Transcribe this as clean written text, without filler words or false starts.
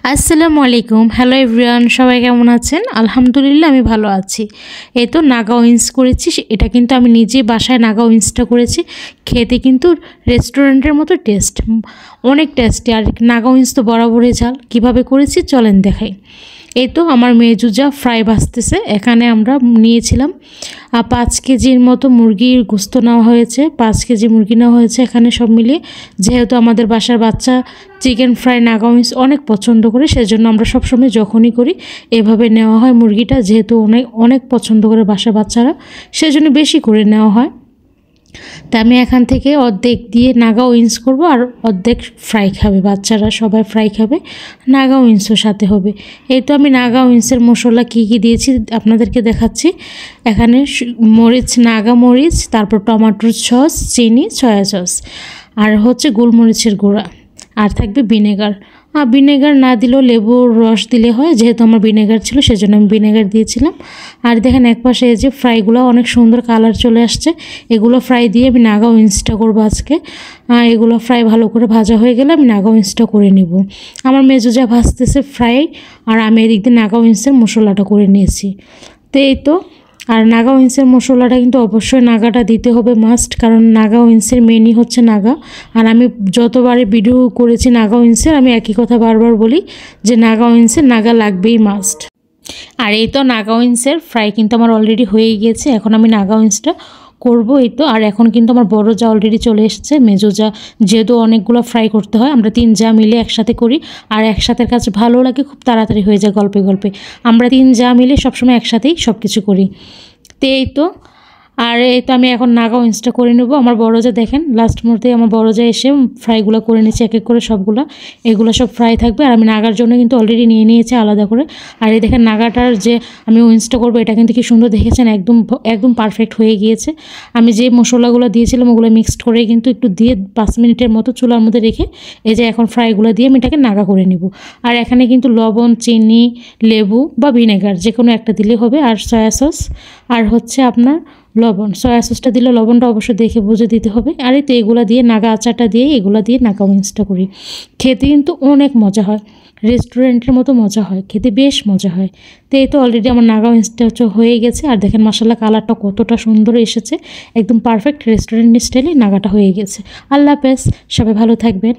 আসসালামু আলাইকুম। Hello everyone, সবাই কেমন আছেন? আলহামদুলিল্লাহ আমি ভালো আছি। এই তো নাগা উইংস করেছি, এটা কিন্তু আমি নিজে বাসায় নাগা উইংসটা করেছি। খেতে কিন্তু রেস্টুরেন্টের মতো টেস্ট, অনেক টেস্টি। আর নাগা উইংস তো বরাবরই ঝাল। কিভাবে করেছি চলেন দেখাই। এই তো আমার মেজুজা ফ্রাই ভাজতেছে। এখানে আমরা নিয়েছিলাম 5 কেজির মতো মুরগির গোস্ত নেওয়া হয়েছে, 5 কেজি মুরগি নেওয়া হয়েছে এখানে সব মিলিয়ে। যেহেতু আমাদের বাসার বাচ্চা চিকেন ফ্রাই নাগা উইংস অনেক পছন্দ করে, সেজন্য আমরা সবসময় যখনই করি এভাবে নেওয়া হয় মুরগিটা। যেহেতু অনেক পছন্দ করে বাসার বাচ্চারা, সেজন্য বেশি করে নেওয়া হয়। তা আমি এখান থেকে অর্ধেক দিয়ে নাগা উইংস করব, আর অর্ধেক ফ্রাই খাবে বাচ্চারা, সবাই ফ্রাই খাবে, নাগা উইংসও সাথে হবে। এই তো আমি নাগা উইংসের মশলা কী কী দিয়েছি আপনাদেরকে দেখাচ্ছি। এখানে মরিচ, নাগা মরিচ, তারপর টমেটোর সস, চিনি, সয়া সস, আর হচ্ছে গোলমরিচের গুঁড়া, আর থাকবে ভিনেগার। ভিনেগার না দিলেও লেবুর রস দিলে হয়, যেহেতু আমার ভিনেগার ছিল সেজন্য আমি ভিনেগার দিয়েছিলাম। আর দেখেন একপাশে এই যে ফ্রাইগুলো অনেক সুন্দর কালার চলে আসছে। এগুলো ফ্রাই দিয়ে আমি নাগা উইংসটা করবো আজকে। এগুলো ফ্রাই ভালো করে ভাজা হয়ে গেলে আমি নাগা উইংসটা করে নিব। আমার মেজুজা ভাজতেছে ফ্রাই, আর আমি এদিক দিয়ে নাগা উইংসের মশলাটা করে নিয়েছি। তো এই তো, আর নাগা উইংসের মশলাটা কিন্তু অবশ্যই নাগাটা দিতে হবে মাস্ট, কারণ নাগা উইংসের মেনই হচ্ছে নাগা। আর আমি যতবারে ভিডিও করেছি নাগা উইংসের, আমি একই কথা বারবার বলি যে নাগা উইংসের নাগা লাগবেই মাস্ট। আর এই তো নাগা উইংসের ফ্রাই কিন্তু আমার অলরেডি হয়ে গিয়েছে। এখন আমি নাগা উইংসটা করবো। এই তো, আর এখন কিন্তু আমার বড় যা অলরেডি চলে এসছে, মেজো যা, যেহেতু অনেকগুলো ফ্রাই করতে হয়, আমরা 3 যা মিলে একসাথে করি। আর একসাথে কাজ ভালো লাগে, খুব তাড়াতাড়ি হয়ে যায় গল্পে গল্পে। আমরা 3 যা মিলে সবসময় একসাথেই সব কিছু করি। তো এই তো, আর এই তো আমি এখন নাগা উইংসটা করে নেব। আমার বড় যা দেখেন লাস্ট মুহূর্তে আমার বড় যা এসে ফ্রাইগুলো করে নিচ্ছে এক এক করে সবগুলো। এগুলো সব ফ্রাই থাকবে। আর আমি নাগার জন্য কিন্তু অলরেডি নিয়ে নিয়েছি আলাদা করে। আর এই দেখেন নাগাটার যে আমি উইংসটা করবো, এটা কিন্তু কি সুন্দর দেখেছেন, একদম পারফেক্ট হয়ে গিয়েছে। আমি যে মশলাগুলো দিয়েছিলাম ওগুলো মিক্সড করে কিন্তু একটু দিয়ে 5 মিনিটের মতো চুলার মধ্যে রেখে এই যে এখন ফ্রাইগুলো দিয়ে আমি এটাকে নাগা করে নিব। আর এখানে কিন্তু লবণ, চিনি, লেবু বা ভিনেগার যে কোনো একটা দিলে হবে, আর সয়া সস, আর হচ্ছে আপনার লবণ। সয়া সসটা দিলে লবণটা অবশ্যই দেখে বুঝে দিতে হবে। আর এই তো এগুলো দিয়ে নাগা আচারটা দিয়ে এগুলো দিয়ে নাগা উইংসটা করি। খেতে কিন্তু অনেক মজা হয়, রেস্টুরেন্টের মতো মজা হয়, খেতে বেশ মজা হয়। তো এই তো অলরেডি আমার নাগা উইংসটা হয়ে গেছে। আর দেখেন মশলা কালারটা কতটা সুন্দর এসেছে, একদম পারফেক্ট রেস্টুরেন্ট স্টাইলে নাগাটা হয়ে গেছে। আল্লাহ হাফেজ, সবাই ভালো থাকবেন।